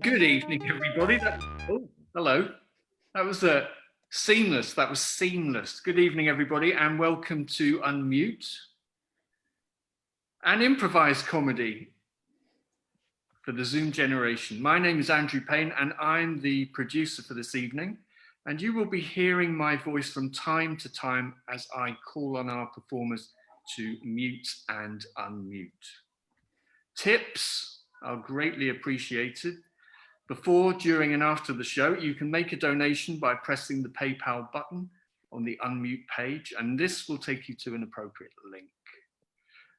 Good evening, everybody. Oh, hello. That was seamless. That was seamless. Good evening, everybody, and welcome to Unmute, an improvised comedy for the Zoom generation. My name is Andrew Payne, and I'm the producer for this evening. And you will be hearing my voice from time to time as I call on our performers to mute and unmute. Tips are greatly appreciated. Before, during and after the show, you can make a donation by pressing the PayPal button on the unmute page, and this will take you to an appropriate link.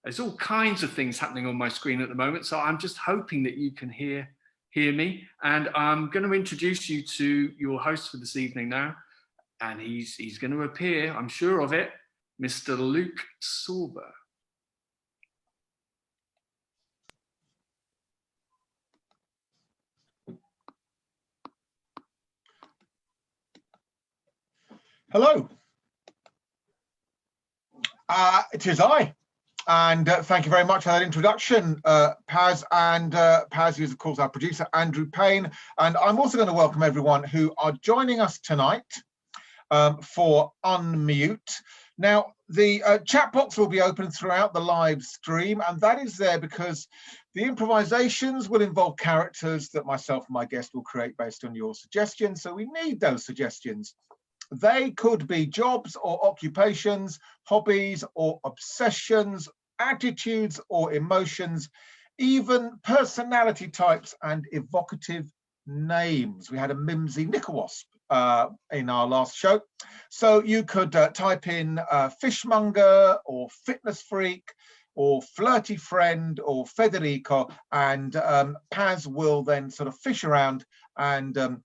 There's all kinds of things happening on my screen at the moment, so I'm just hoping that you can hear me. And I'm going to introduce you to your host for this evening now, and he's going to appear, I'm sure of it, Mr. Luke Sorba. Hello, it is I, and thank you very much for that introduction, Paz, and Paz is of course our producer, Andrew Payne, and I'm also going to welcome everyone who are joining us tonight for Unmute. Now, the chat box will be open throughout the live stream, and that is there because the improvisations will involve characters that myself and my guest will create based on your suggestions, so we need those suggestions. They could be jobs or occupations, hobbies or obsessions, attitudes or emotions, even personality types and evocative names. We had a mimsy knickerwasp in our last show. So you could type in fishmonger or fitness freak or flirty friend or Federico, and Paz will then sort of fish around and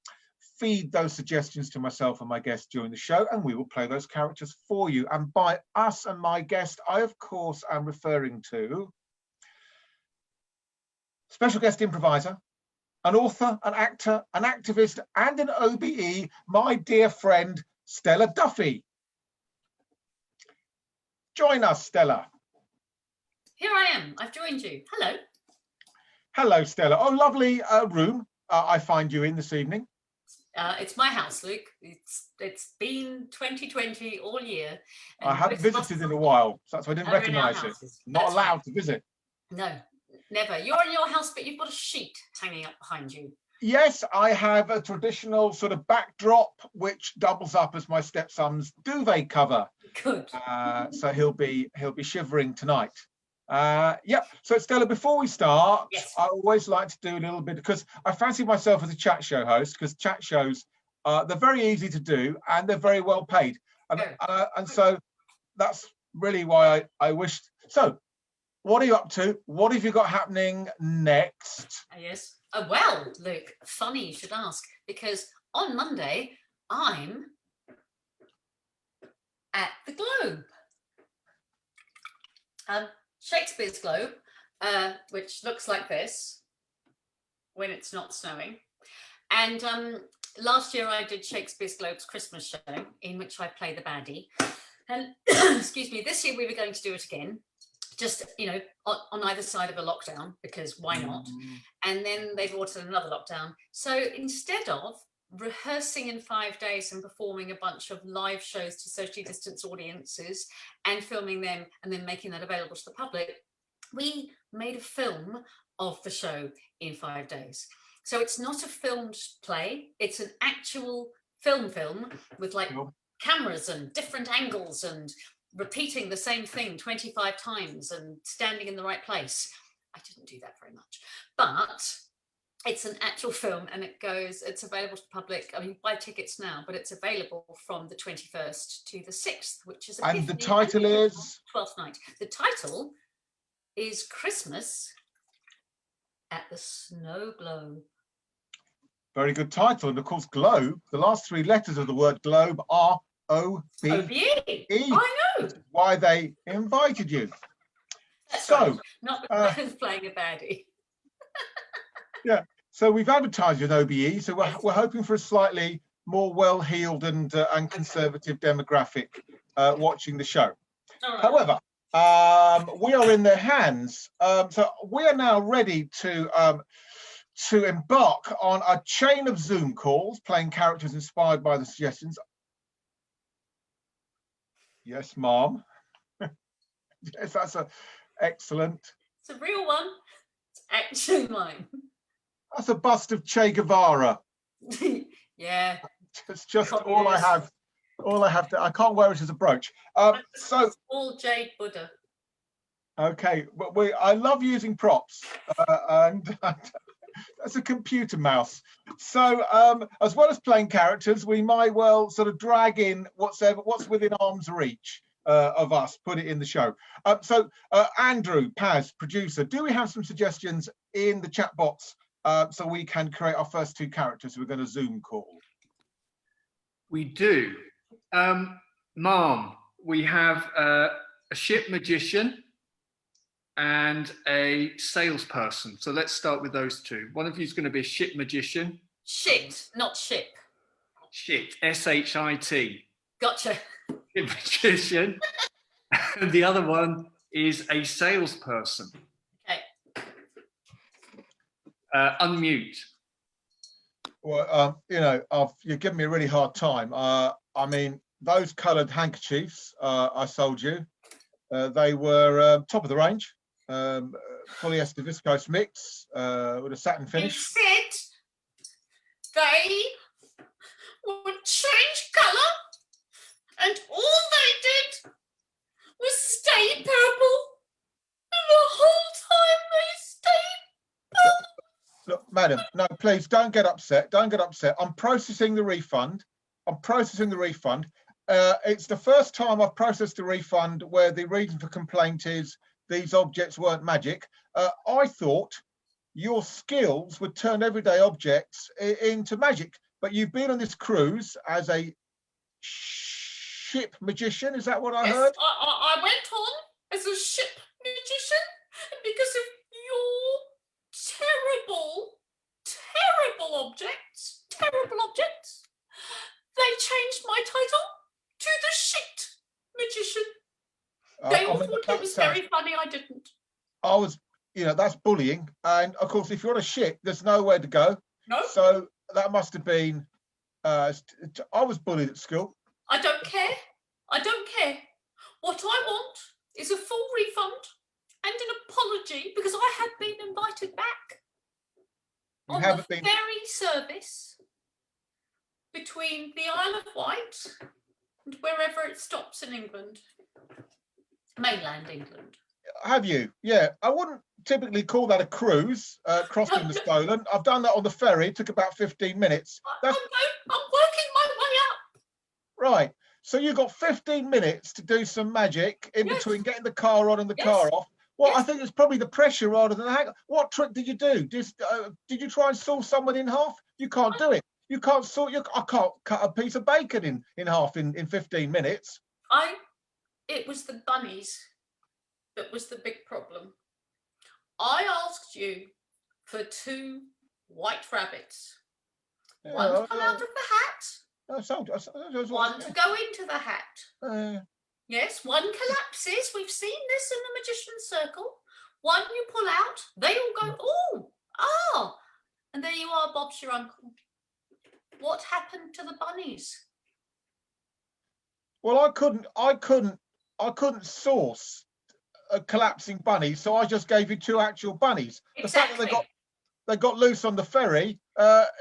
feed those suggestions to myself and my guest during the show, and we will play those characters for you. And by us and my guest, I of course am referring to special guest improviser, an author, an actor, an activist, and an OBE, my dear friend Stella Duffy. Join us, Stella. Here I am. I've joined you. Hello. Hello, Stella. Oh, lovely room I find you in this evening. It's my house, Luke. It's been 2020 all year. I haven't visited in a while, so that's why I didn't recognise it. Not that's allowed to visit. No, never. You're in your house, but you've got a sheet hanging up behind you. Yes, I have a traditional sort of backdrop which doubles up as my stepson's duvet cover. Good. So he'll be shivering tonight. Yeah, so Stella, before we start, yes, I always like to do a little bit, because I fancy myself as a chat show host, because chat shows, they're very easy to do and they're very well paid. And so that's really why I wished. So what are you up to? What have you got happening next? Yes. Well, Luke, funny you should ask, because on Monday, I'm at the Globe. Shakespeare's Globe, which looks like this when it's not snowing. And last year I did Shakespeare's Globe's Christmas show, in which I play the baddie. And excuse me, this year we were going to do it again, just, you know, on either side of a lockdown, because why not? And then they've ordered another lockdown. So instead of rehearsing in 5 days and performing a bunch of live shows to socially distanced audiences and filming them and then making that available to the public, we made a film of the show in 5 days. So it's not a filmed play, it's an actual film with like cameras and different angles and repeating the same thing 25 times and standing in the right place. I didn't do that very much, but it's an actual film, and it's available to the public. I mean, buy tickets now, but it's available from the 21st to the 6th, which is and the title is 12th night. The title is Christmas at the Snow Globe. Very good title. And of course, globe, the last 3 letters of the word globe are O-B-E. I know. Why they invited you. That's so right. Not because playing a baddie. Yeah, so we've advertised with OBE, so we're hoping for a slightly more well-heeled and conservative demographic watching the show. Right. However, we are in their hands, so we are now ready to embark on a chain of Zoom calls, playing characters inspired by the suggestions. Yes, Mom. Yes, that's excellent. It's a real one. It's actually mine. That's a bust of Che Guevara. Yeah. It's just all I have. All I have to. I can't wear it as a brooch. So all jade Buddha. Okay, but I love using props, and that's a computer mouse. So as well as playing characters, we might well sort of drag in what's within arm's reach of us, put it in the show. So Andrew, Paz, producer, do we have some suggestions in the chat box so we can create our first 2 characters we're going to Zoom call? We do. Mom, we have a ship magician and a salesperson. So let's start with those 2. One of you is going to be a ship magician. Shit, not ship. Shit, S-H-I-T. Gotcha. Ship magician. And the other one is a salesperson. Okay. Unmute. Well, you know, you're giving me a really hard time. I mean, those coloured handkerchiefs I sold you, they were top of the range. Polyester viscose mix with a satin finish. It said they would change colour, and all they did was stay purple, and the whole time they stayed purple. Look, madam, no, please don't get upset. Don't get upset. I'm processing the refund. It's the first time I've processed a refund where the reason for complaint is these objects weren't magic. I thought your skills would turn everyday objects into magic, but you've been on this cruise as a ship magician. Is that what I heard? I went on as a ship magician, and because of your terrible objects, they changed my title to the shit magician. They all thought it was very funny. I didn't. I was, you know, that's bullying. And of course, if you're on a ship, there's nowhere to go. No. So that must have been, I was bullied at school. I don't care. What I want is a full refund and an apology, because I have been invited back on the ferry service between the Isle of Wight and wherever it stops in England. Mainland England. Have you? Yeah. I wouldn't typically call that a cruise, crossing the Stolen. I've done that on the ferry. It took about 15 minutes. I'm working my way up. Right. So you've got 15 minutes to do some magic in between getting the car on and the car off. Well, I think it's probably the pressure rather than the hang. What trick did you do? Did you try and saw someone in half? You can't do it. You can't saw. I can't cut a piece of bacon in half in 15 minutes. It was the bunnies that was the big problem. I asked you for 2 white rabbits. One to come out of the hat. One to go into the hat. Yes, one collapses. We've seen this in the magician's circle. One you pull out, they all go, and there you are, Bob's your uncle. What happened to the bunnies? Well, I couldn't source a collapsing bunny, so I just gave you 2 actual bunnies. The fact Exactly. that they got loose on the ferry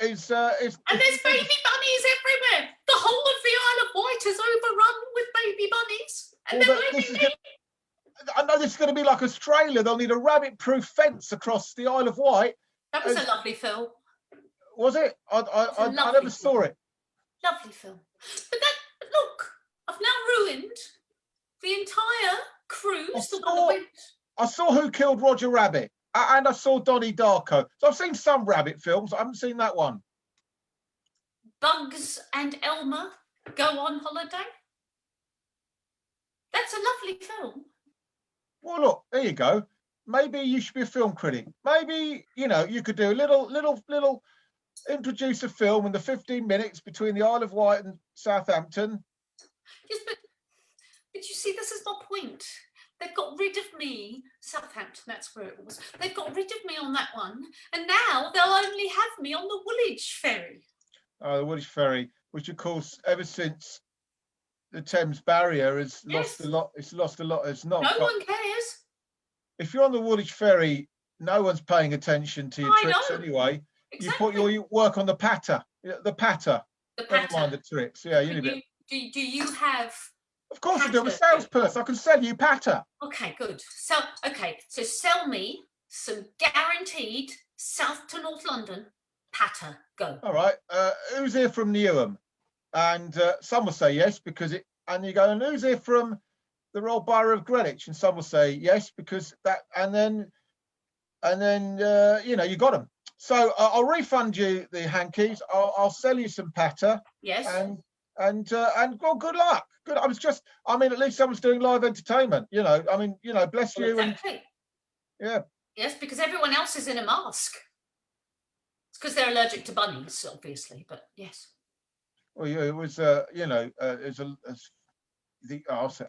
is. And there's baby bunnies everywhere. The whole of the Isle of Wight is overrun with baby bunnies. And Well, they're this blaming is me. I know this is going to be like Australia. They'll need a rabbit-proof fence across the Isle of Wight. That was a lovely film. Was it? I lovely never saw film. it. Lovely film. But look, I've now ruined the entire cruise. I saw Who Killed Roger Rabbit, and I saw Donnie Darko. So I've seen some rabbit films. I haven't seen that one. Bugs and Elmer Go on Holiday. That's a lovely film. Well, look, there you go. Maybe you should be a film critic. Maybe, you could do a little introduce a film in the 15 minutes between the Isle of Wight and Southampton. Yes, but you see, this is my point. They've got rid of me, Southampton, that's where it was. They've got rid of me on that one, and now they'll only have me on the Woolwich Ferry. Oh, the Woolwich Ferry, which of course, ever since the Thames Barrier has lost a lot. It's lost a lot. It's not. No one cares. If you're on the Woolwich Ferry, no one's paying attention to your tricks anyway. Exactly. You put your work on the patter. The patter. The Never patter. mind the tricks. Yeah, you need it. Do you have? Of course I do. I'm a salesperson. I can sell you patter. Okay, good. So sell me some guaranteed South to North London patter. Go. All right. Who's here from Newham? And some will say yes because it. And you go, and who's here from the Royal Borough of Greenwich? And some will say yes because that. And then you got them. So I'll refund you the hankies. I'll sell you some patter. Yes. And well, good luck. Good. At least someone's doing live entertainment. Bless you. Exactly. And yeah. Yes, because everyone else is in a mask. It's because they're allergic to bunnies, obviously. But yes. Well, it was the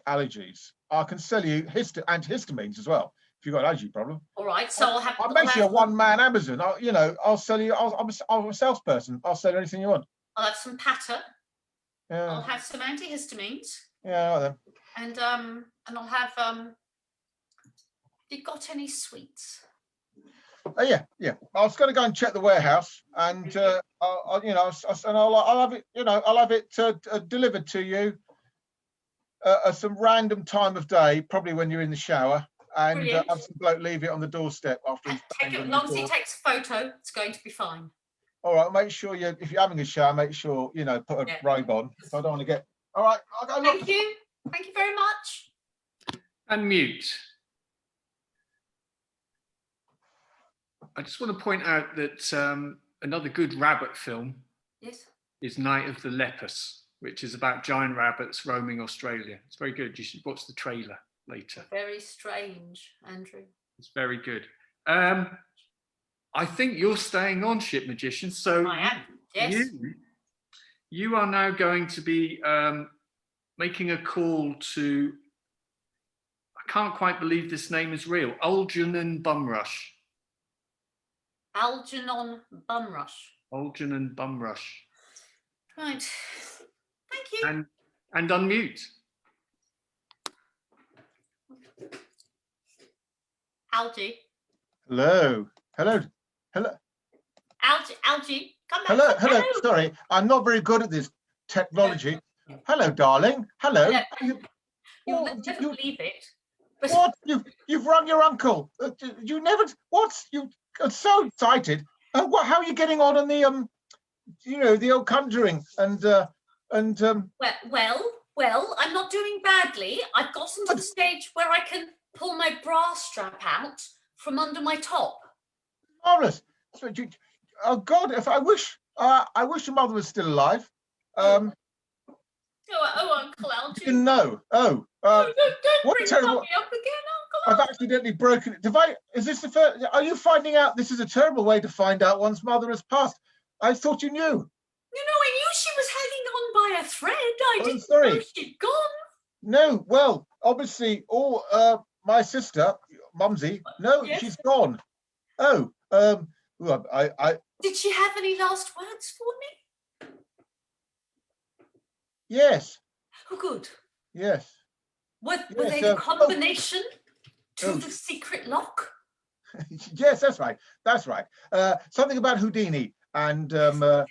allergies. I can sell you antihistamines as well if you've got an allergy problem. All right. So I'm basically a one-man Amazon. I'll sell you. I'm a salesperson. I'll sell anything you want. I'll have some patter. Yeah. I'll have some antihistamines. Yeah, all right then. And I'll have you got any sweets? Yeah. I was going to go and check the warehouse, and I'll have it. I'll have it delivered to you at some random time of day, probably when you're in the shower, and have some bloke leave it on the doorstep after he's take it. As long as he takes a photo, it's going to be fine. All right, make sure if you're having a shower, make sure put a robe on. So I don't want to get. All right, I'll go. Thank you very much. And mute. I just want to point out that another good rabbit film is Night of the Lepus, which is about giant rabbits roaming Australia. It's very good. You should watch the trailer later. Very strange, Andrew. It's very good. I think you're staying on, Ship Magician. So I am. Yes. You are now going to be making a call to. I can't quite believe this name is real. ALGERNON BUMRUSH. ALGERNON BUMRUSH. ALGERNON BUMRUSH. Right. Thank you. And unmute. Algie. Hello. Algie, come back. Hello. Sorry, I'm not very good at this technology. Hello, darling. Hello. You'll never believe it. But What? You've rung your uncle. You never. What? You are so excited. How are you getting on the the old conjuring and Well, I'm not doing badly. I've gotten to the stage where I can pull my bra strap out from under my top. marvelous. So oh God, if I wish your mother was still alive. Oh, Uncle Algie. Didn't know. Don't what bring terrible- Mummy up again, Uncle I've Algie. accidentally broken it. Is this the first? Are you finding out? This is a terrible way to find out one's mother has passed. I thought you knew. I knew she was hanging on by a thread. I didn't sorry. know she'd gone. No, well, obviously, my sister, Mumsy. No, Yes. she's gone. Oh, I Did she have any last words for me? yes, Oh, good. yes. Were Yes, they the combination To the secret lock? Yes, that's right. That's right. Something about Houdini and the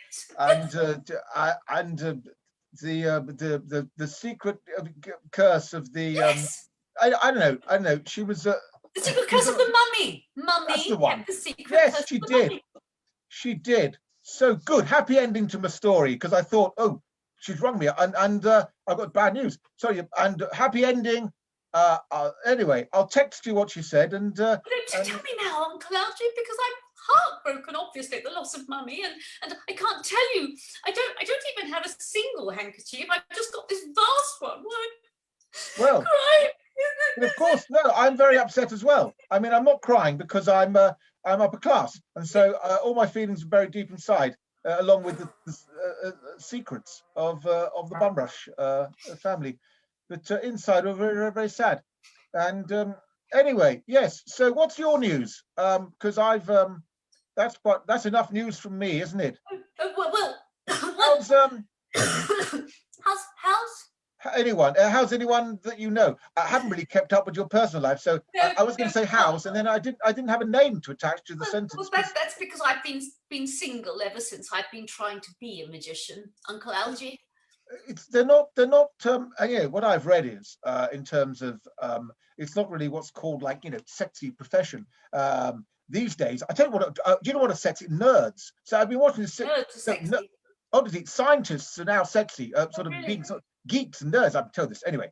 secret curse of the Yes. I don't know. She was The secret curse of the mummy. That's the Mummy one. kept the secret Yes, curse she of the did. mummy. She did. So good. Happy ending to my story, because I thought, oh, she's rung me and I've got bad news. Sorry, and happy ending. Anyway, I'll text you what she said and Don't tell me now, Uncle Algie, because I'm heartbroken, obviously, at the loss of Mummy, and I can't tell you. I don't even have a single handkerchief. I've just got this vast one. Well, Cry. and of course, no, I'm very upset as well. I mean, I'm not crying because I'm upper class, and so all my feelings are buried deep inside, along with the secrets of the BUMRUSH family. But inside are very, very, very sad. And anyway, yes. So, what's your news? Because that's enough news from me, isn't it? How's how's anyone that you know? I haven't really kept up with your personal life, so I was going to say how's, and then I didn't have a name to attach to the sentence. Well, that's because I've been single ever since I've been trying to be a magician, Uncle Algie. They're not yeah, what I've read is in terms of it's not really what's called, like, sexy profession these days. I tell you what, do you know what a sexy nerds? So I've been watching this. Obviously, scientists are now sexy, sort of being sort of geeks and nerds. I've told this anyway.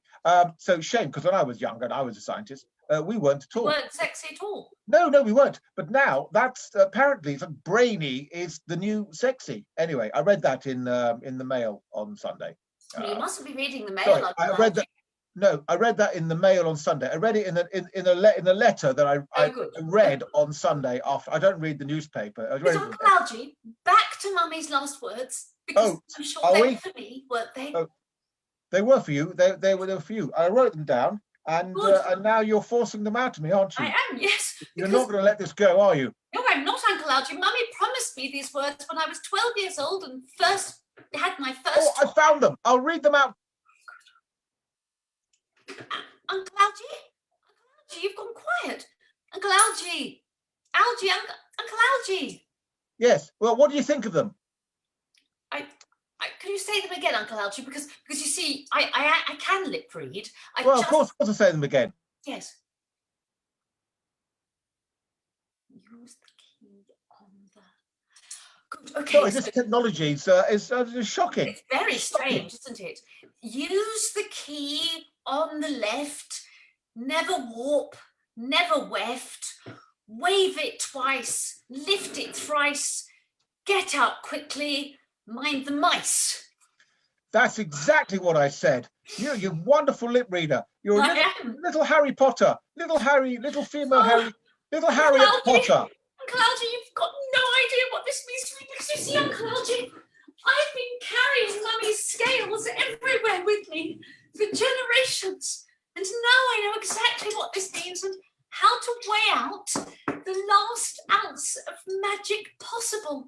So shame, because when I was younger and I was a scientist, we weren't at all. We weren't sexy at all. No, we weren't. But now that's apparently it's like brainy is the new sexy. Anyway, I read that in the Mail on Sunday. You mustn't be reading the Mail. Sorry, I read that. No, I read that in the Mail on Sunday. I read it in a letter that I read on Sunday after. I don't read the newspaper. Uncle Algie, back to Mummy's last words, because I'm sure they were for me, weren't they? Oh, they were for you. They were for you. I wrote them down, and now you're forcing them out to me, aren't you? I am, yes. You're not going to let this go, are you? No, I'm not, Uncle Algie. Mummy promised me these words when I was 12 years old and first had my first. Oh, I found them. I'll read them out. Uncle Algie, you've gone quiet. Uncle Algie, Uncle Algie. Yes. Well, what do you think of them? Can you say them again, Uncle Algie? Because you see, I can lip read. Of course I'll say them again. Yes. Use the key on the. Good. Okay. Sorry, this technology is shocking. It's very strange, isn't it? Use the key on the left. Never warp. Never weft. Wave it twice. Lift it thrice. Get up quickly. Mind the mice. That's exactly what I said. You wonderful lip reader. You're a little Harry Potter. Little female Harry. Little Harriet Potter. Uncle Algie, you've got no idea what this means to me, because you see, Uncle Algie, I've been carrying Mummy's scales everywhere with me for generations. And now I know exactly what this means and how to weigh out the last ounce of magic possible.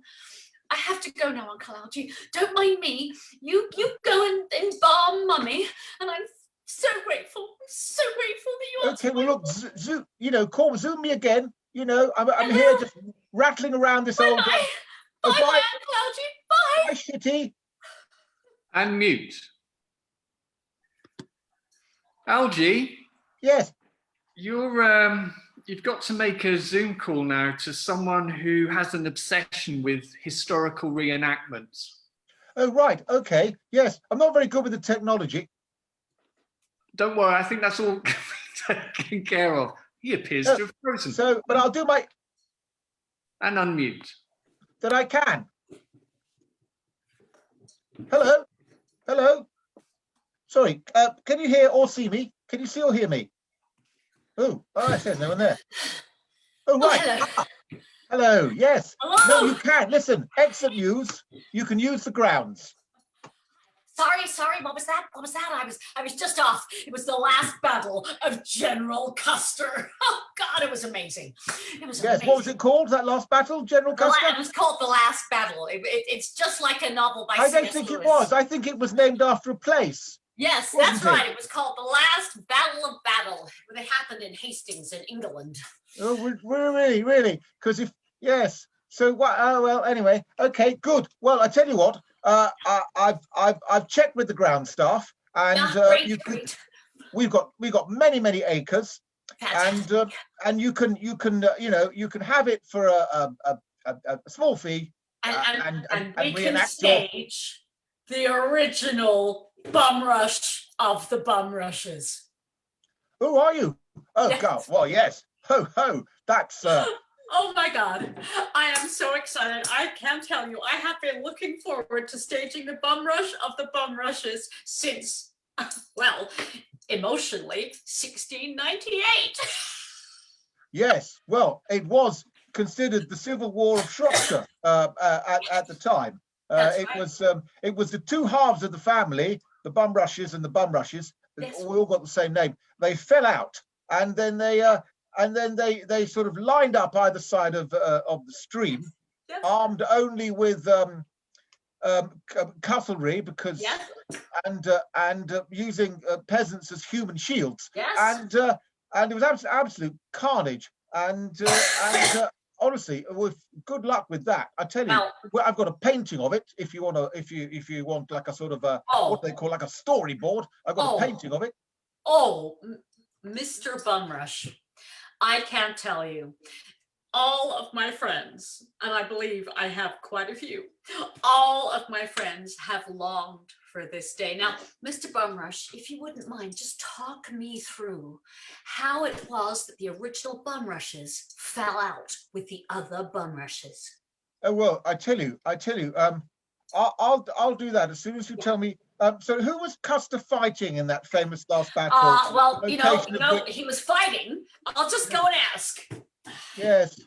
I have to go now, Uncle Algie. Don't mind me. You go and embalm Mummy, and I'm so grateful. I'm so grateful that you answered. Okay, well, look, zoom me again. I'm here just rattling around this old. Bye, Uncle Algie. Bye. Bye, shitty. And mute. Algie. Yes. You've got to make a Zoom call now to someone who has an obsession with historical reenactments. Oh, right. Okay. Yes. I'm not very good with the technology. Don't worry. I think that's all taken care of. He appears to have frozen. But I'll do my... And unmute. That I can. Hello? Hello? Sorry. Can you hear or see me? Can you see or hear me? Oh, there's no one there. Oh, right. Hello. Hello, yes. Hello. No, you can. Listen, exit use. You can use the grounds. Sorry. What was that? I was just off. It was the last battle of General Custer. Oh, God, it was amazing. Yes, what was it called, that last battle, General Custer? It was called The Last Battle. It's just like a novel by I don't think it was. I think it was named after a place. Yes, Wasn't that's it? right. It was called the Last Battle of Battle. It happened in Hastings in England. Oh, really? Because yes. So what? Oh well. Anyway. Okay. Good. Well, I tell you what. I've checked with the ground staff, and Great, great. we've got many acres, Fantastic. and you can you can have it for a small fee, And we can reenact your. stage the original bum rush of the bum rushes. Who are you? Oh Yes. God. Well, yes. Ho ho. That's Oh my God, I am so excited. I can't tell you. I have been looking forward to staging the bum rush of the bum rushes since, well, emotionally, 1698. yes. Well, it was considered the Civil War of Shropshire at the time. That's right. It was the two halves of the family, the Bumrushes and the Bumrushes. Yes. We all got the same name. They fell out, and then they sort of lined up either side of the stream, Yes. armed only with cutlery, because Yes. and using peasants as human shields. Yes. And it was absolute carnage. And honestly, with good luck with that, I tell you. Now, Well, I've got a painting of it. If you want to, if you want like a sort of what they call like a storyboard, I've got a painting of it. Oh, Mr. Bumrush, I can't tell you. All of my friends, and I believe I have quite a few, all of my friends have longed for this day. Now, Mr. Bumrush, if you wouldn't mind, just talk me through how it was that the original Bumrushes fell out with the other Bumrushes. Oh well, I tell you. I'll do that as soon as you tell me. So who was Custer fighting in that famous last battle? Well, he was fighting. I'll just go and ask. Yes.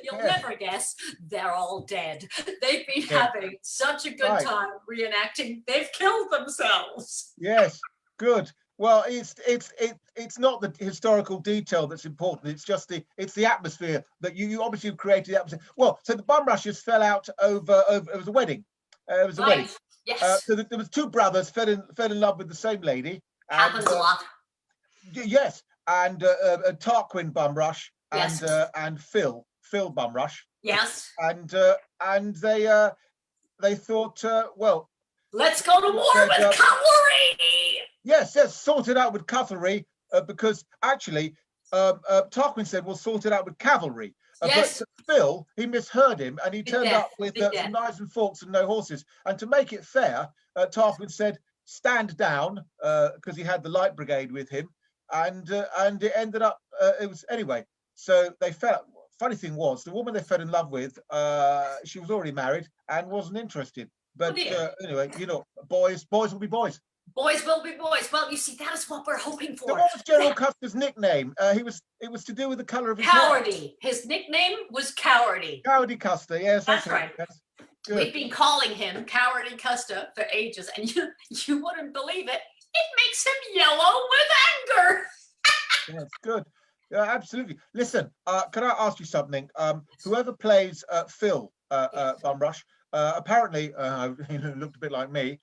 You'll never guess. They're all dead. They've been having such a good time reenacting. They've killed themselves. Yes. Good. Well, it's not the historical detail that's important. It's just the atmosphere that you obviously created the atmosphere. Well, so the Bumrushes fell out over it was a wedding. It was a wedding. Yes. So there was two brothers fell in love with the same lady. Happens a lot. Yes, and Tarquin Bumrush and Phil Bumrush. Yes. And they thought, well, let's go to war with cutlery. Yes, sort it out with cutlery, because actually Tarquin said we'll sort it out with cavalry. Yes. But Phil, he misheard him, and he turned up with some knives and forks and no horses. And to make it fair, Tarquin said, stand down, because he had the light brigade with him, and it ended up it was anyway. So they fell. Funny thing was, the woman they fell in love with, she was already married and wasn't interested. But anyway, boys will be boys. Boys will be boys. Well, you see, that is what we're hoping for. So what was General Custer's nickname? It was to do with the colour of his hair. Cowardy. His nickname was Cowardy. Cowardy Custer. Yes, that's right. Yes. We've been calling him Cowardy Custer for ages, and you wouldn't believe it. It makes him yellow with anger. Yes, good. Yeah, absolutely. Listen, can I ask you something? Whoever plays Phil Bumrush, apparently he looked a bit like me.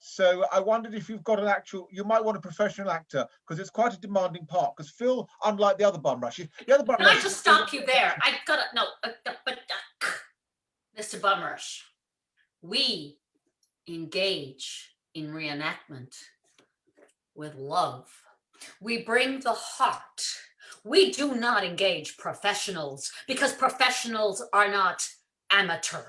So I wondered if you've got you might want a professional actor, because it's quite a demanding part. Because Phil, unlike the other Bumrushes, can I just stop you there? Mr. Bumrush, we engage in reenactment with love. We bring the heart. We do not engage professionals, because professionals are not amateur,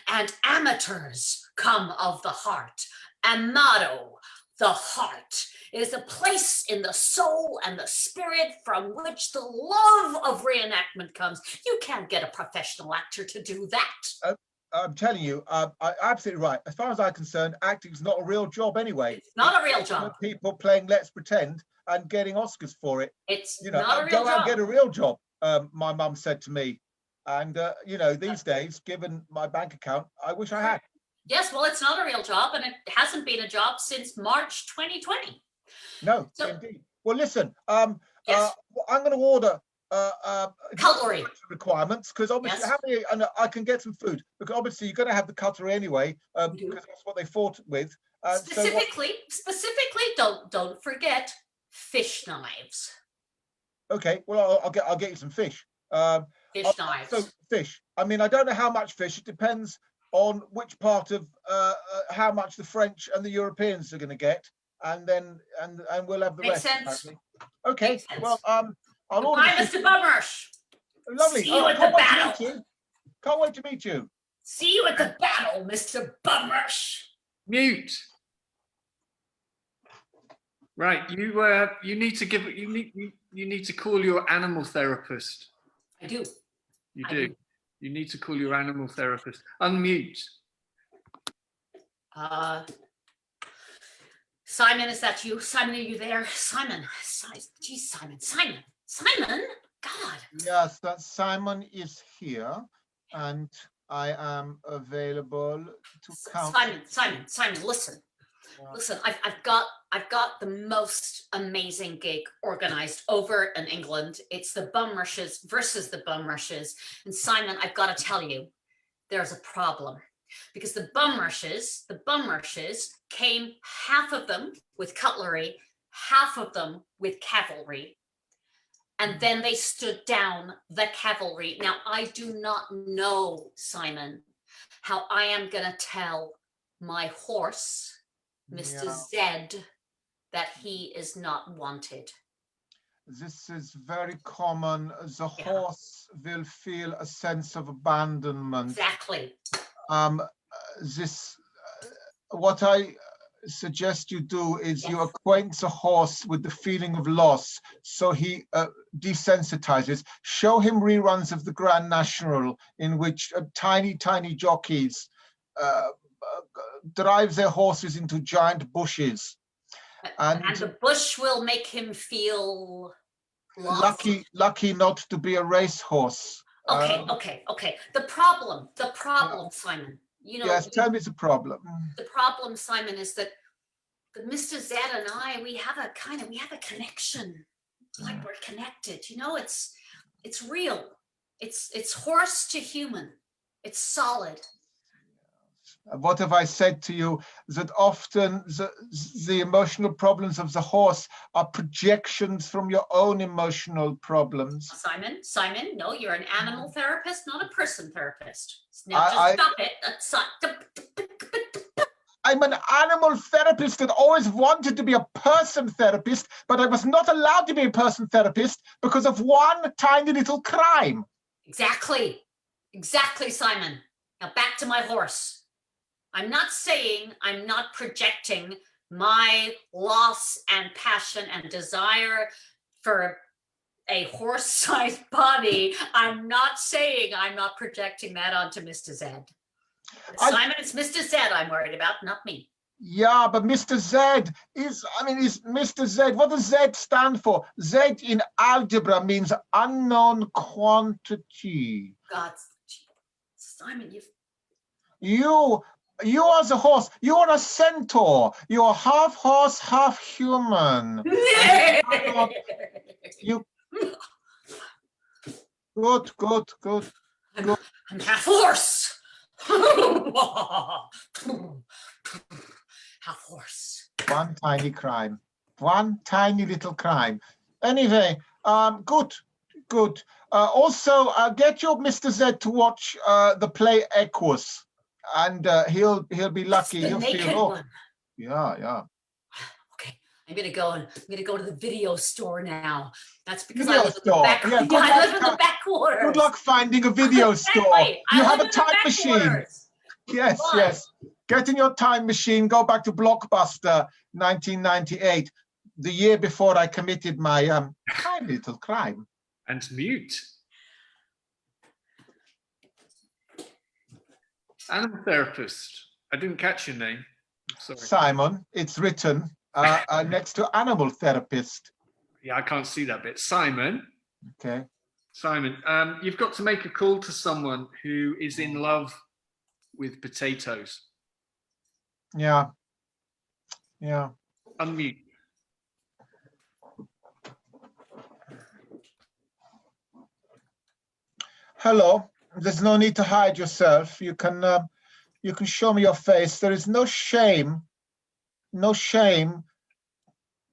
and amateurs come of the heart. Amato, the heart, is a place in the soul and the spirit from which the love of reenactment comes. You can't get a professional actor to do that. I'm telling you, absolutely right. As far as I'm concerned, acting is not a real job anyway. It's not a real job. People playing Let's Pretend and getting Oscars for it. It's not a real job. Go out and get a real job, my mum said to me. And, these days, given my bank account, I wish I had. Yes, well, it's not a real job, and it hasn't been a job since March 2020. No, indeed. Well, listen, I'm going to order Cutlery requirements, because obviously Yes. how many, and I can get some food, because obviously you're going to have the cutlery anyway, You do. because that's what they fought with. specifically, don't forget fish knives. Okay, well, I'll get you some fish. Fish knives. So fish. I mean, I don't know how much fish. It depends on which part of how much the French and the Europeans are going to get, and then and we'll have the Makes rest. sense. Apparently. Okay. Makes sense. Well, I'll order. Goodbye, Mr. BUMRUSH. Lovely. See you I at can't the wait to battle. meet you. Can't wait to meet you. See you at the battle, Mr. BUMRUSH. Mute. Right, you need to give you need to call your animal therapist. I do. You I do. do. You need to call your animal therapist. Unmute. Simon, is that you? Simon, are you there? Simon. Geez, Simon. God. Yes, that Simon is here, and I am available to count. Simon, listen. Listen, I've got the most amazing gig organized over in England. It's the BUMRUSHES versus the BUMRUSHES. And Simon, I've got to tell you, there's a problem. Because the BUMRUSHES came, half of them with cutlery, half of them with cavalry. And then they stood down the cavalry. Now, I do not know, Simon, how I am going to tell my horse, Mr. Zed, that he is not wanted. This is very common. The horse will feel a sense of abandonment. Exactly. What I suggest you do is you acquaint the horse with the feeling of loss, so he desensitizes. Show him reruns of the Grand National in which tiny jockeys drive their horses into giant bushes, and the bush will make him feel lost. lucky not to be a racehorse. Okay. The problem, Simon. You know. Yes, tell me the problem. The problem, Simon, is that Mr. Zed and I, we have a connection. Like we're connected. You know, it's real. It's horse to human. It's solid. What have I said to you? That often the emotional problems of the horse are projections from your own emotional problems. Simon, no, you're an animal therapist, not a person therapist. Now stop it. I'm an animal therapist that always wanted to be a person therapist, but I was not allowed to be a person therapist because of one tiny little crime. Exactly, Simon. Now back to my horse. I'm not saying I'm not projecting my loss and passion and desire for a horse-sized body. I'm not saying I'm not projecting that onto Mr. Zed. Simon, it's Mr. Zed I'm worried about, not me. Yeah, but Mr. Zed is Mr. Zed. What does Z stand for? Z in algebra means unknown quantity. God, Simon, You are the horse. You are a centaur. You are half horse, half human. You. Good. I'm half horse. Half horse. One tiny crime. One tiny little crime. Anyway, good. Also, get your Mr. Z to watch the play Equus. And he'll be lucky. The naked one. Yeah. Okay, I'm gonna go to the video store now. That's because Video I live store. in the back. Yeah, I live in the backwaters. Good luck finding a video store. You have a time machine. Yes. Get in your time machine. Go back to Blockbuster 1998, the year before I committed my tiny little crime. And mute. Animal therapist. I didn't catch your name. Sorry. Simon. It's written next to animal therapist. Yeah, I can't see that bit. Simon. Okay. Simon, you've got to make a call to someone who is in love with potatoes. Yeah. Unmute. Hello. There's no need to hide yourself. You can show me your face. There is no shame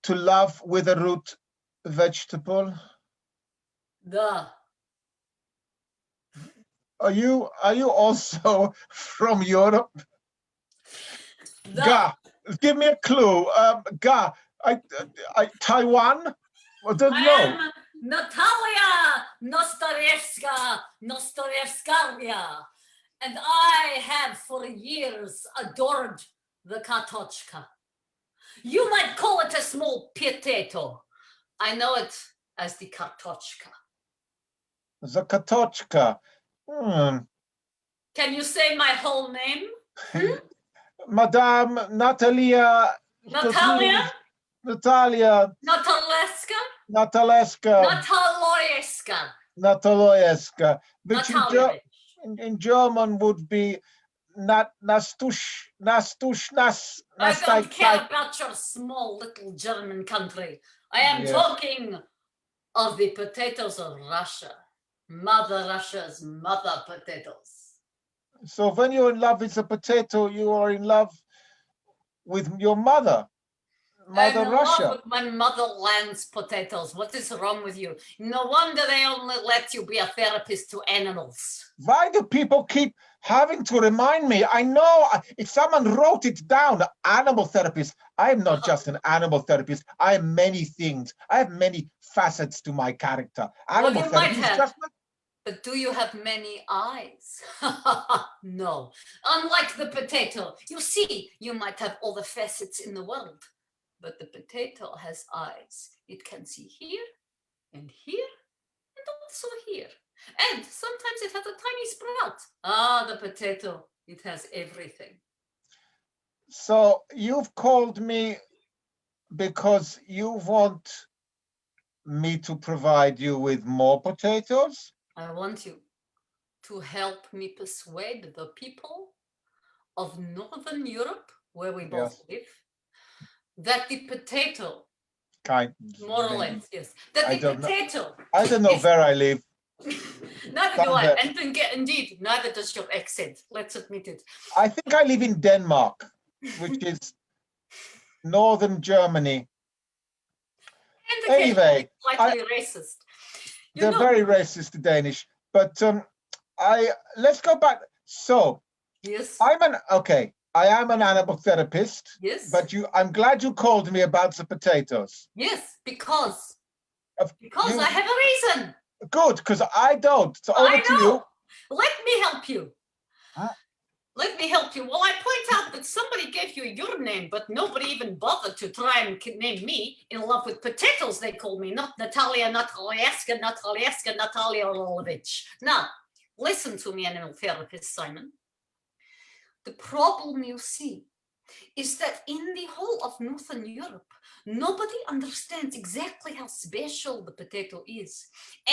to love with a root vegetable. Duh. Are you also from Europe? Duh. Ga, give me a clue. Ga, Taiwan? I don't I know. am Natalia Nostoyevskaya, and I have for years adored the kartochka. You might call it a small potato. I know it as the kartochka. Zakatochka. Can you say my whole name? Madame Natalia. Natalia? Natalia. Nataleska? Nataleska. Nataloyeska. Nataloyeska. Which Natalia. in German would be Nastush. I don't care about your small little German country. I am Yes. talking of the potatoes of Russia. Mother Russia's mother potatoes. So when you're in love with a potato, you are in love with your mother, Mother I'm in Russia. love with my motherland's potatoes. What is wrong with you? No wonder they only let you be a therapist to animals. Why do people keep having to remind me? I know if someone wrote it down, animal therapist. I am not just an animal therapist. I am many things. I have many facets to my character. Animal you might therapist is have. just But do you have many eyes? No. Unlike the potato, you see, you might have all the facets in the world, but the potato has eyes. It can see here and here and also here. And sometimes it has a tiny sprout. Ah, the potato, it has everything. So you've called me because you want me to provide you with more potatoes? I want you to help me persuade the people of Northern Europe, where we both live, that the potato, more or less, yes, that the potato. I don't know where I live. Neither do I, and indeed, neither does your accent. Let's admit it. I think I live in Denmark, which is northern Germany. And Anyway, slightly racist. They're very racist, the Danish. But let's go back. So yes, I am an animal therapist. Yes. But I'm glad you called me about the potatoes. Yes, because I have a reason. Good, because I don't. So over to you. Let me help you. Let me help you. Well, I point out that somebody gave you your name, but nobody even bothered to try and name me. In love with potatoes, they call me, not Natalia Natalieska, Natalia Rolovich. Now, listen to me, animal therapist Simon. The problem you see is that in the whole of Northern Europe, nobody understands exactly how special the potato is,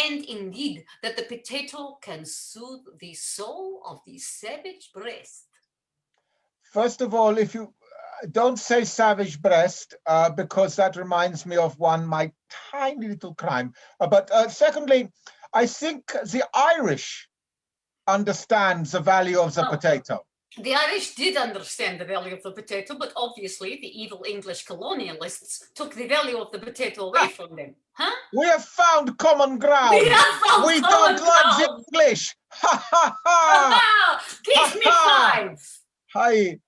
and indeed that the potato can soothe the soul of the savage breast. First of all, if you don't say savage breast, because that reminds me of my tiny little crime. But secondly, I think the Irish understand the value of the potato. The Irish did understand the value of the potato, but obviously the evil English colonialists took the value of the potato away from them. Huh? We have found common ground. We don't like the English. Ha ha ha! Give me five. Hi.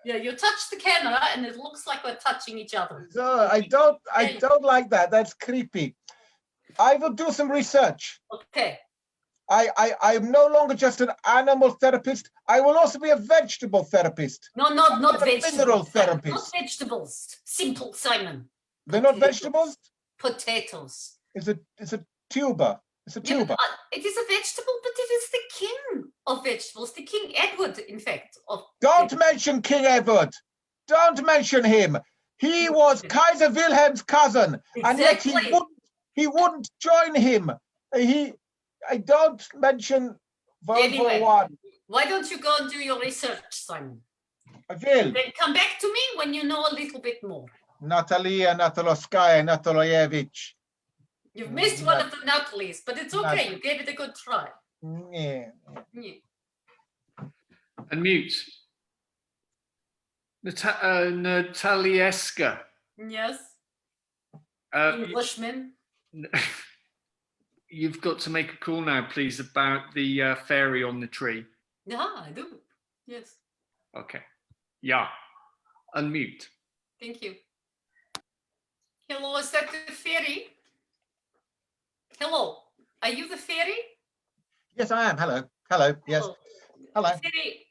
Yeah, you touch the camera and it looks like we're touching each other. No, I don't like that. That's creepy. I will do some research. Okay. I'm no longer just an animal therapist. I will also be a vegetable therapist. No, not vegetables. Mineral therapist. Not vegetables. Simple, Simon. They're not vegetables? Potatoes. It's a tuber. It's a tuber. It is a vegetable, but it is the king of vegetables. The King Edward, in fact. Don't mention King Edward. Don't mention him. He was Kaiser Wilhelm's cousin. Exactly. And yet he wouldn't join him. I don't mention World War I. Why don't you go and do your research, Simon? I will. Then come back to me when you know a little bit more. Natalia Natalievich. You've missed one of the Natalies, but it's okay. You gave it a good try. Yeah. Yeah. Unmute. NATALIAESKA. Yes. Uh, Englishman. You've got to make a call now, please, about the fairy on the tree. Yeah, I do. Yes. Okay. Yeah. Unmute. Thank you. Hello, is that the fairy? Hello, are you the fairy? Yes, I am. Hello. Hello. Yes. Hello. Hello. Fairy,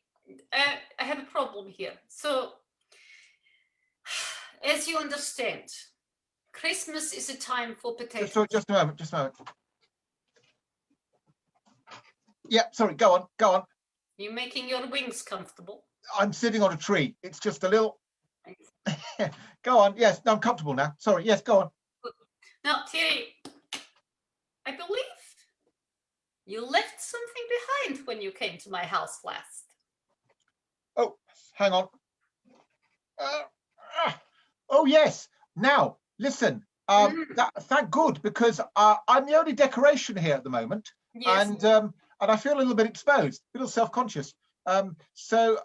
I have a problem here. So, as you understand, Christmas is a time for potatoes. Just a moment. Just a moment. Yeah. Sorry. Go on. Go on. You're making your wings comfortable. I'm sitting on a tree. It's just a little. Go on. Yes. No, I'm comfortable now. Sorry. Yes. Go on. Now, Terry, I believe you left something behind when you came to my house last. Oh, hang on. Oh yes. Now listen. Thank good, because I'm the only decoration here at the moment, Yes. and I feel a little bit exposed, a little self-conscious. So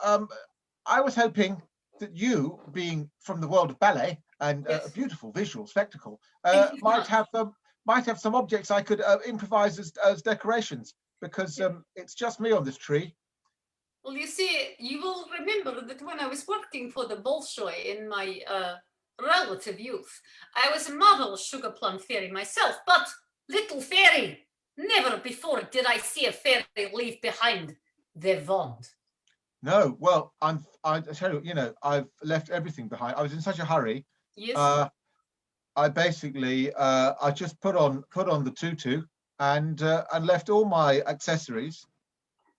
I was hoping that you, being from the world of ballet and Yes. a beautiful visual spectacle, Thank you so might have some objects I could improvise as decorations, because it's just me on this tree. Well, you see, you will remember that when I was working for the Bolshoi in my relative youth, I was a model sugar plum fairy myself, but little fairy, never before did I see a fairy leave behind the wand. No, well, I tell you, I've left everything behind. I was in such a hurry. Yes. I basically I just put on the tutu and left all my accessories.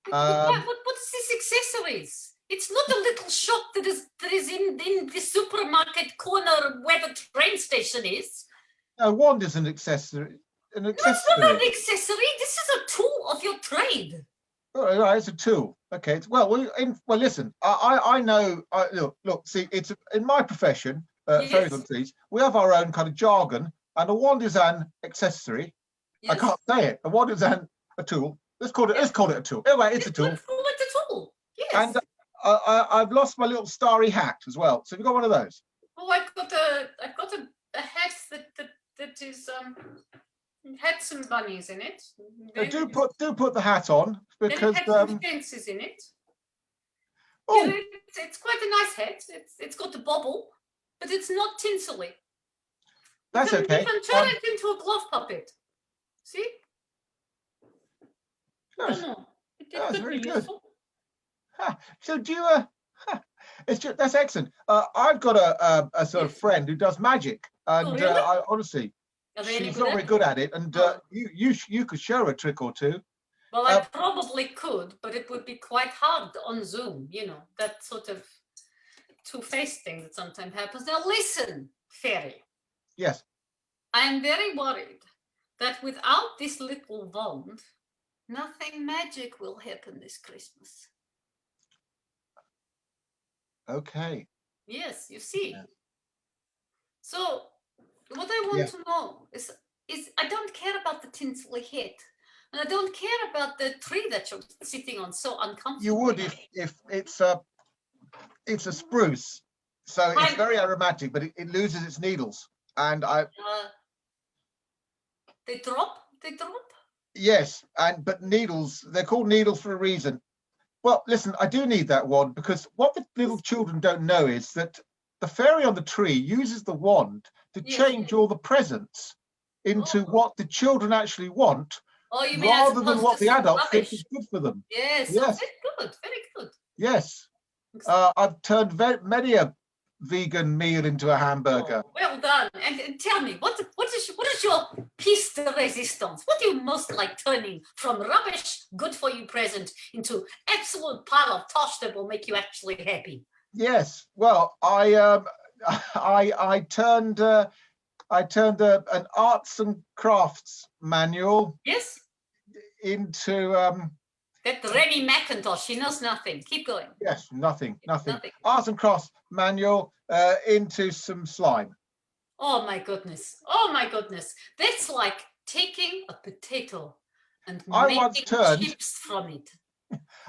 What is this accessories? It's not a little shop that is in the supermarket corner where the train station is. No, wand is an accessory. An No, it's not accessory. an accessory. This is a tool of your trade. Oh, right, it's a tool. Okay. Well, listen. I know. Look. See, it's in my profession. Yes. Fairies on trees. We have our own kind of jargon, and a wand is an accessory. Yes. I can't say it. A wand is a tool. Let's call it a tool. Anyway, it's a tool. Let's call it a tool. Yes. And I've lost my little starry hat as well. So have you got one of those? Oh, I've got a hat that is had some bunnies in it. Then, do put the hat on, because then it had some fences in it. oh, Yeah, it's quite a nice hat. It's got a bobble, but it's not tinselly. that's okay. You can turn it into a glove puppet. See? Yes. No. That's very good. Useful. So do you? It's just, that's excellent. I've got a sort of friend who does magic, and really? I honestly, Are they any she's good not at very it? good at it, and you could show her a trick or two. Well, I probably could, but it would be quite hard on Zoom, that sort of two-faced thing that sometimes happens. Now listen, fairy. Yes. I am very worried that without this little wand, nothing magic will happen this Christmas. Okay. Yes, you see. Yeah. So what I want to know is I don't care about the tinselly hat. And I don't care about the tree that you're sitting on so uncomfortably. You would if it's a spruce, so it's very aromatic, but it loses its needles. And they drop. Yes, but needles, they're called needles for a reason. Well, listen, I do need that wand, because what the little children don't know is that the fairy on the tree uses the wand to change all the presents into what the children actually want, rather than what the adults think is good for them. Yes. Yes. Very good. Yes. I've turned many a vegan meal into a hamburger. Oh, well done. And tell me, what is your piece de resistance? What do you most like turning from rubbish, good for you present into absolute pile of tosh that will make you actually happy? Yes. Well, I turned an arts and crafts manual. Yes. Into that Remy McIntosh, she knows nothing. Keep going. Yes, nothing. Arts and crafts manual into some slime. Oh my goodness. That's like taking a potato And I once making turned- chips from it.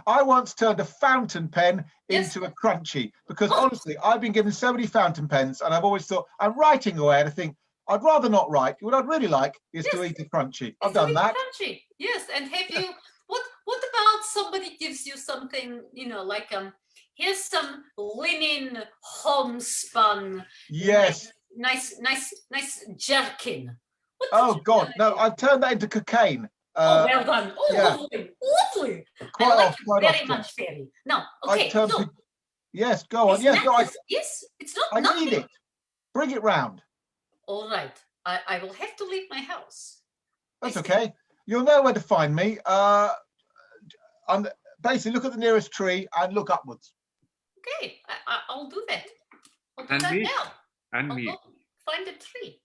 I once turned a fountain pen Yes. into a crunchy because honestly, I've been given so many fountain pens and I've always thought I'm writing away and I think I'd rather not write. What I'd really like is to Yes. eat a crunchy. I've It's really done that. crunchy. Yes, and have you? What about somebody gives you something? You know, like here's some linen homespun. Yes. Nice jerkin. What did Oh you God, do? no! I've turned that into cocaine. Oh, well done. Oh, yeah. lovely. Quite I like often. you Quite very often. much, Fairy. Now, I okay. turned. So, Yes, go on. is Yes, no, yes, it's not I nothing. need it. Bring it round. All right. I will have to leave my house. That's I see. okay. You'll know where to find me. Basically look at the nearest tree and look upwards. Okay, I'll do that. I'll do And that mute. now. And I'll mute. go find a tree.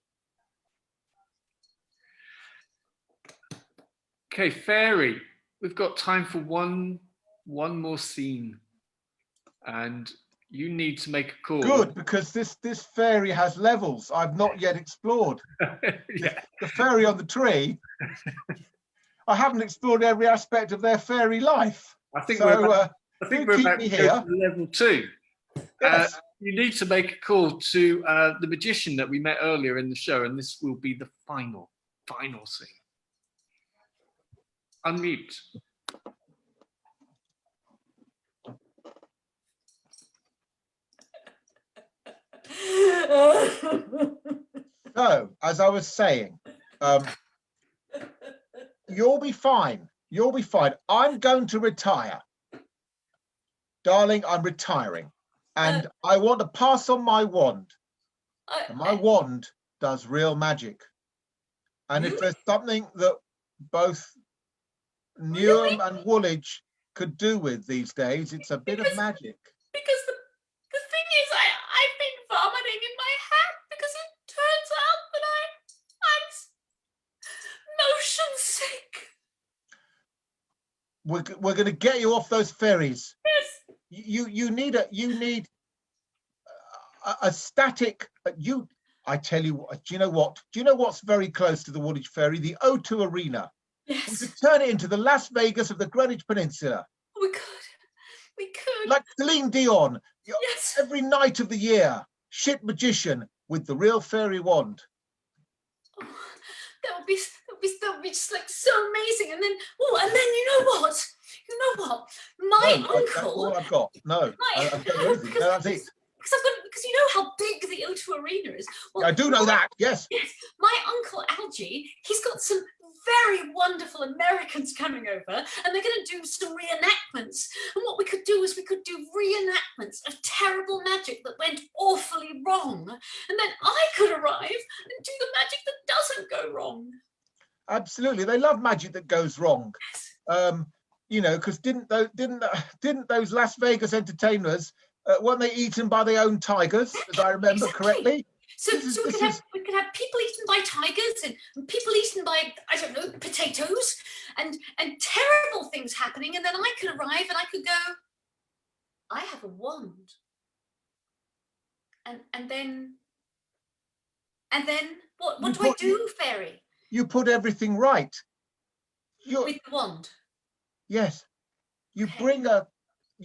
Okay, Fairy, we've got time for one more scene. And you need to make a call. Good, because this fairy has levels I've not yet explored. Yeah. The fairy on the tree, I haven't explored every aspect of their fairy life. I think So, we're about, keep to me go here. to level 2. Yes. You need to make a call to the magician that we met earlier in the show, and this will be the final scene. Unmute. So, as I was saying, you'll be fine. You'll be fine. I'm going to retire. Darling, I'm retiring. And I want to pass on my wand. And my wand does real magic. And if there's something that both Newham and Woolwich could do with these days, it's a bit of magic. Because the thing is, I've been vomiting in my hat because it turns out that I'm motion sick. We're going to get you off those ferries. Yes. You need a static. I tell you, do you know what? Do you know what's very close to the Woolwich Ferry? The O2 Arena. Yes. We could turn it into the Las Vegas of the Greenwich Peninsula. We could. We could. Like Celine Dion. Yes. Every night of the year. Shit magician with the real fairy wand. Oh, that would be just like so amazing. And then you know what? My No, uncle. that's all I've got. No, I've got everything. No, that's it. Because you know how big the O2 Arena is. Well, I do know that. Yes. Yes, my uncle Algie, he's got some very wonderful Americans coming over, and they're going to do some reenactments. And what we could do is we could do reenactments of terrible magic that went awfully wrong, and then I could arrive and do the magic that doesn't go wrong. Absolutely, they love magic that goes wrong. Yes. You know, because didn't those Las Vegas entertainers weren't they eaten by their own tigers, as I remember correctly? So we could have people eaten by tigers and people eaten by, I don't know, potatoes and terrible things happening, and then I could arrive and I could go, I have a wand. And then what do I do, Fairy? You put everything right. With the wand. Yes. You Okay.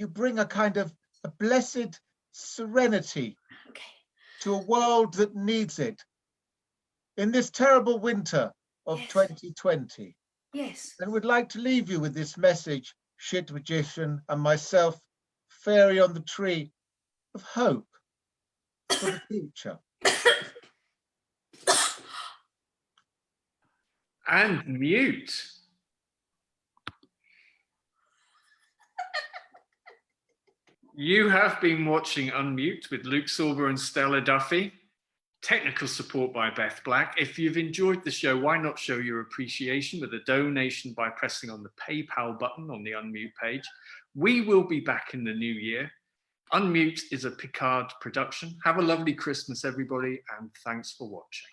bring a kind of a blessed serenity Okay. to a world that needs it in this terrible winter of Yes. 2020. Yes. And would like to leave you with this message, Shit Magician and myself, Fairy on the Tree, of hope for the future. And mute. You have been watching Unmute with Luke Sorba and Stella Duffy. Technical support by Beth Black. If you've enjoyed the show, why not show your appreciation with a donation by pressing on the PayPal button on the Unmute page. We will be back in the new year. Unmute is a Picard production. Have a lovely Christmas, everybody, and thanks for watching.